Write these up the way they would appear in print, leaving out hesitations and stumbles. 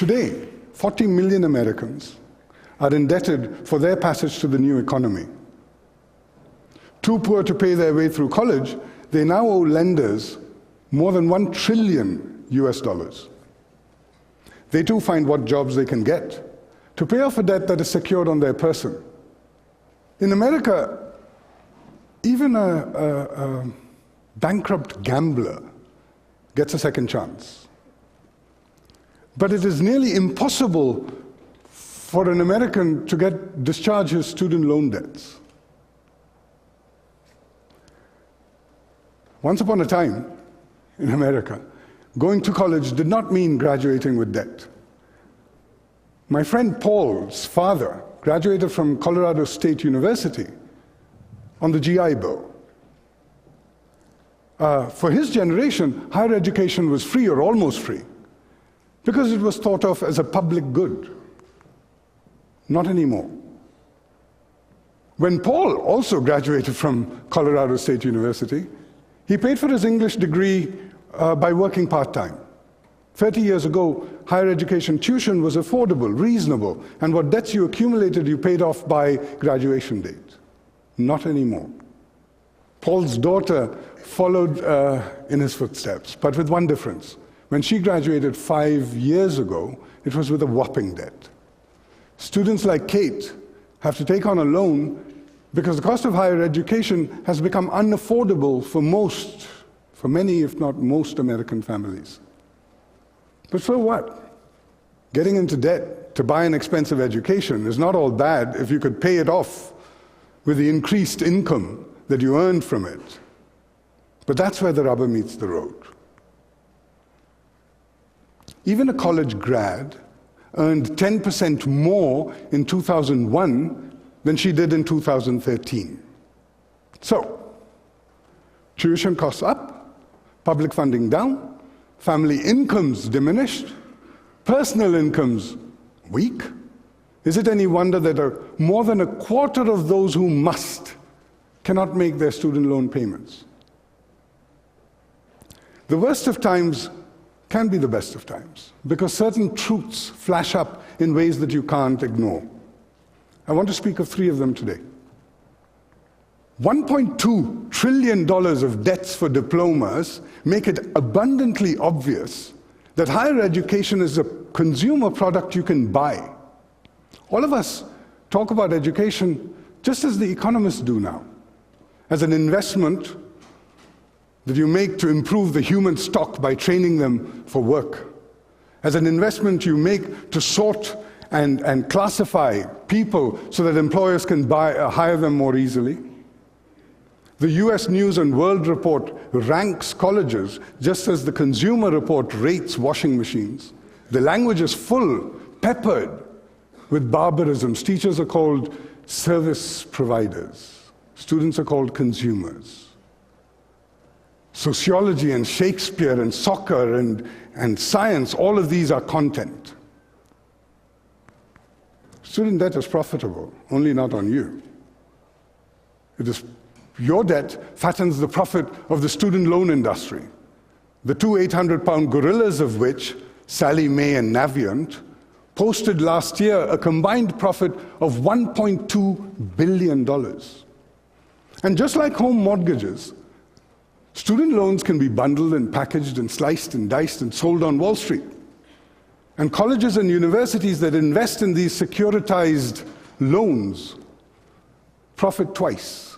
Today, 40 million Americans are indebted for their passage to the new economy. Too poor to pay their way through college, they now owe lenders more than $1 trillion US. They too find what jobs they can get to pay off a debt that is secured on their person. In America, even a bankrupt gambler gets a second chance. But it is nearly impossible for an American to discharge his student loan debts. Once upon a time, in America, going to college did not mean graduating with debt. My friend Paul's father graduated from Colorado State University on the GI Bill. For his generation, higher education was free or almost free because it was thought of as a public good. Not anymore. When Paul also graduated from Colorado State University, he paid for his English degree by working part-time. 30 years ago, higher education tuition was affordable, reasonable, and what debts you accumulated you paid off by graduation date. Not anymore. Paul's daughter followed in his footsteps, but with one difference. When she graduated 5 years ago, it was with a whopping debt. Students like Kate have to take on a loan because the cost of higher education has become unaffordable for many, if not most, American families. But so what? Getting into debt to buy an expensive education is not all bad if you could pay it off with the increased income that you earned from it. But that's where the rubber meets the road. Even a college grad earned 10% more in 2001 than she did in 2013. So, tuition costs up, public funding down, family incomes diminished, personal incomes weak. Is it any wonder that more than a quarter of those who must cannot make their student loan payments? The worst of times can be the best of times, because certain truths flash up in ways that you can't ignore. I want to speak of 3 of them today. $1.2 trillion of debts for diplomas make it abundantly obvious that higher education is a consumer product you can buy. All of us talk about education just as the economists do now, as an investment that you make to improve the human stock by training them for work, as an investment you make to sort and classify people so that employers can hire them more easily. The US News and World Report ranks colleges just as the Consumer Report rates washing machines. The language is full, peppered with barbarisms. Teachers are called service providers. Students are called consumers. Sociology and Shakespeare and soccer and science, all of these are content. Student debt is profitable, only not on you. Your debt fattens the profit of the student loan industry, the 2 800-pound gorillas of which, Sallie Mae and Navient, posted last year a combined profit of $1.2 billion. And just like home mortgages, student loans can be bundled and packaged and sliced and diced and sold on Wall Street. And colleges and universities that invest in these securitized loans profit twice.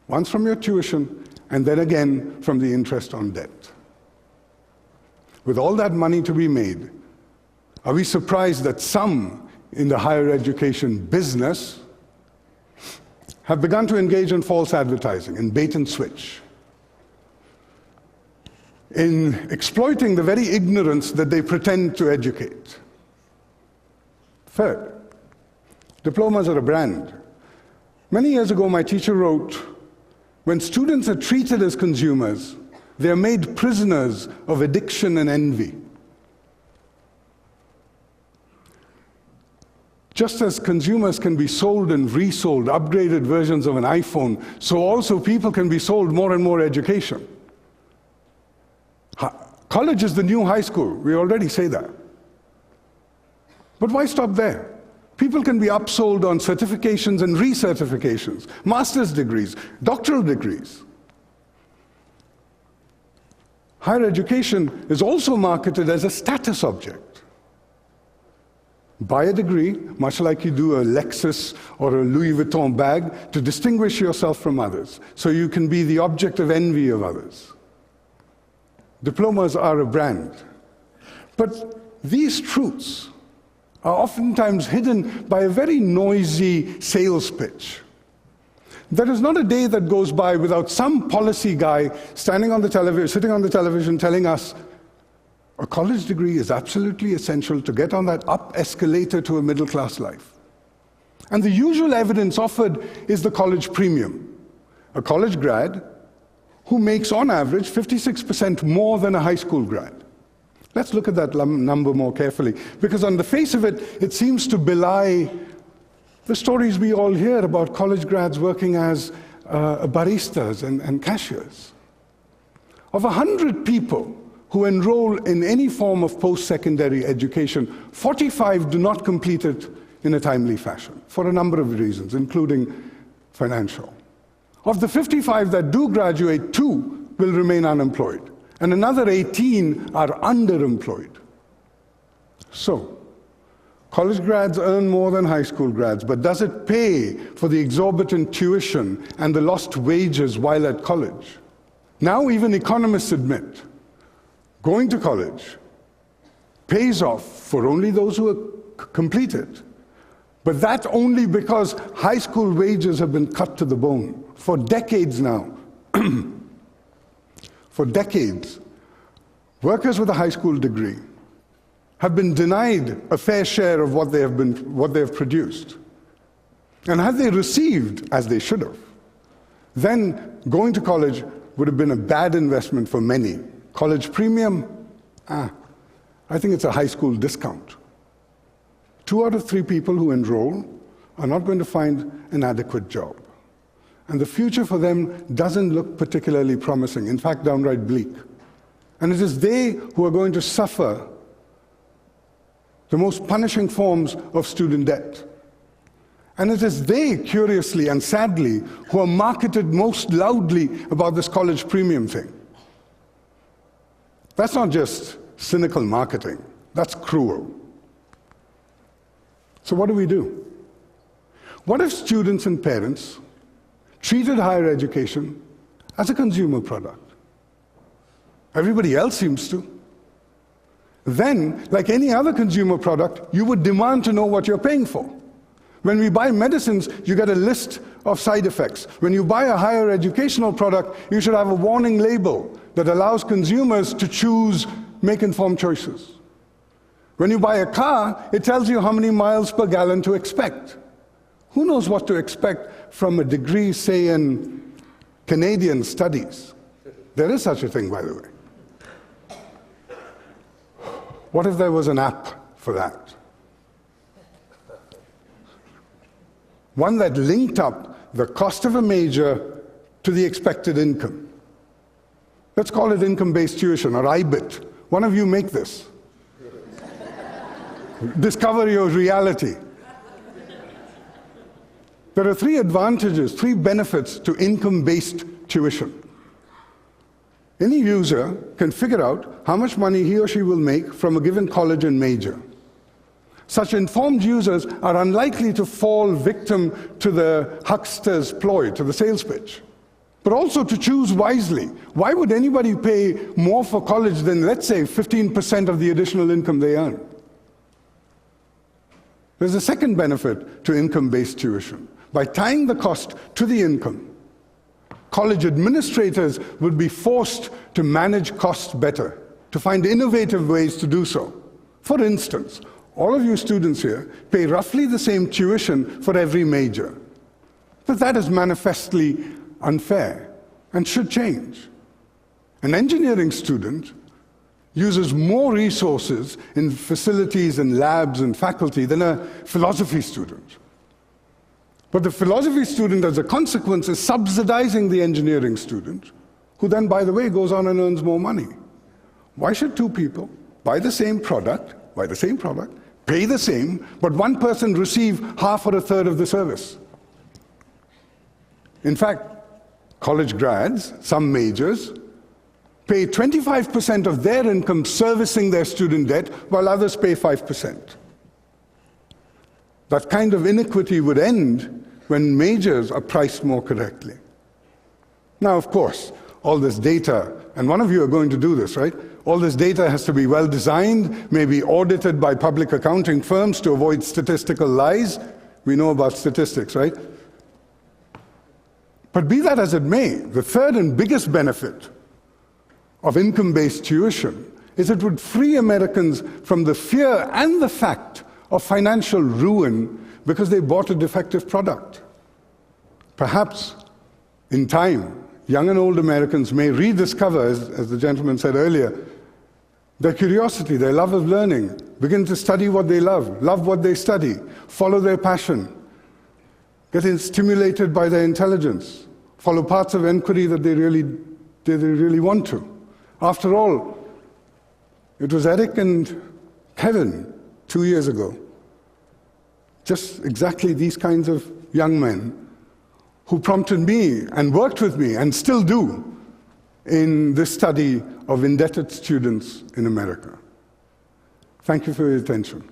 Once from your tuition, and then again from the interest on debt. With all that money to be made, are we surprised that some in the higher education business have begun to engage in false advertising, in bait and switch, in exploiting the very ignorance that they pretend to educate? Third, diplomas are a brand. Many years ago, my teacher wrote, when students are treated as consumers, they are made prisoners of addiction and envy. Just as consumers can be sold and resold upgraded versions of an iPhone, so also people can be sold more and more education. College is the new high school. We already say that. But why stop there? People can be upsold on certifications and recertifications, master's degrees, doctoral degrees. Higher education is also marketed as a status object. Buy a degree, much like you do a Lexus or a Louis Vuitton bag, to distinguish yourself from others, so you can be the object of envy of others. Diplomas are a brand. But these truths are oftentimes hidden by a very noisy sales pitch. There is not a day that goes by without some policy guy sitting on the television telling us a college degree is absolutely essential to get on that up escalator to a middle-class life. And the usual evidence offered is the college premium. A college grad who makes on average 56% more than a high school grad. Let's look at that number more carefully, because on the face of it, it seems to belie the stories we all hear about college grads working as baristas and cashiers. Of 100 people who enroll in any form of post-secondary education, 45 do not complete it in a timely fashion, for a number of reasons, including financial. Of the 55 that do graduate, 2 will remain unemployed, and another 18 are underemployed. So, college grads earn more than high school grads, but does it pay for the exorbitant tuition and the lost wages while at college? Now even economists admit going to college pays off for only those who complete it, but that only because high school wages have been cut to the bone for decades now. For decades, workers with a high school degree have been denied a fair share of what they have produced. And had they received, as they should have, then going to college would have been a bad investment for many. College premium, I think it's a high school discount. 2 out of 3 people who enroll are not going to find an adequate job. And the future for them doesn't look particularly promising, in fact, downright bleak. And it is they who are going to suffer the most punishing forms of student debt. And it is they, curiously and sadly, who are marketed most loudly about this college premium thing. That's not just cynical marketing, that's cruel. So what do? What if students and parents treated higher education as a consumer product? Everybody else seems to. Then, like any other consumer product, you would demand to know what you're paying for. When we buy medicines, you get a list of side effects. When you buy a higher educational product, you should have a warning label that allows consumers to choose, make informed choices. When you buy a car, it tells you how many miles per gallon to expect. Who knows what to expect from a degree, say, in Canadian studies? There is such a thing, by the way. What if there was an app for that? One that linked up the cost of a major to the expected income. Let's call it income-based tuition, or IBIT. One of you make this. Discover your reality. There are 3 advantages, 3 benefits to income-based tuition. Any user can figure out how much money he or she will make from a given college and major. Such informed users are unlikely to fall victim to the huckster's ploy, to the sales pitch, but also to choose wisely. Why would anybody pay more for college than, let's say, 15% of the additional income they earn? There's a second benefit to income-based tuition. By tying the cost to the income, college administrators would be forced to manage costs better, to find innovative ways to do so. For instance, all of you students here pay roughly the same tuition for every major. But that is manifestly unfair and should change. An engineering student uses more resources in facilities and labs and faculty than a philosophy student. But the philosophy student, as a consequence, is subsidizing the engineering student, who then, by the way, goes on and earns more money. Why should 2 people buy the same product, pay the same, but one person receive half or a third of the service. In fact, college grads, some majors, pay 25% of their income servicing their student debt, while others pay 5%. That kind of inequity would end when majors are priced more correctly. Now, of course, all this data, and one of you are going to do this, right? All this data has to be well designed, maybe audited by public accounting firms to avoid statistical lies. We know about statistics, right? But be that as it may, the third and biggest benefit of income-based tuition is it would free Americans from the fear and the fact of financial ruin because they bought a defective product. Perhaps, in time, young and old Americans may rediscover, as the gentleman said earlier, their curiosity, their love of learning, begin to study what they love what they study, follow their passion, get stimulated by their intelligence, follow paths of inquiry that they really want to. After all, it was Eric and Kevin 2 years ago, just exactly these kinds of young men who prompted me and worked with me and still do in this study of indebted students in America. Thank you for your attention.